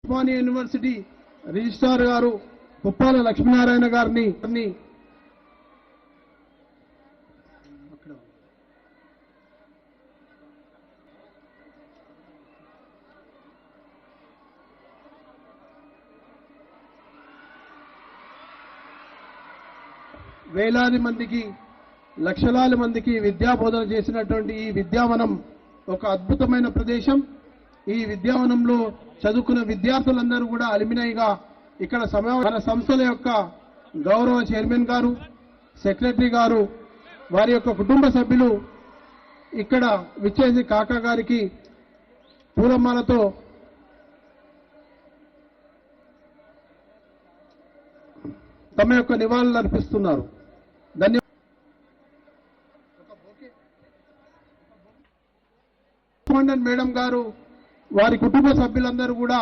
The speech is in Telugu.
ఉస్మానియా యూనివర్సిటీ రిజిస్ట్రార్ గారు కుప్పాల లక్ష్మీనారాయణ గారిని వేలాది మందికి లక్షలాది మందికి విద్యాబోధన చేసినటువంటి ఈ విద్యావనం ఒక అద్భుతమైన ప్రదేశం. ఈ విద్యావనంలో చదువుకున్న విద్యార్థులందరూ కూడా అలుమినైగా ఇక్కడ మన సంస్థల యొక్క గౌరవ చైర్మన్ గారు, సెక్రటరీ గారు, వారి యొక్క కుటుంబ సభ్యులు ఇక్కడ విచ్చేసి కాకా గారికి పూలమాలతో తమ యొక్క నివాళులు అర్పిస్తున్నారు. ధన్యవాదాలు. మేడం గారు వారి కుటుంబ సభ్యులందరూ కూడా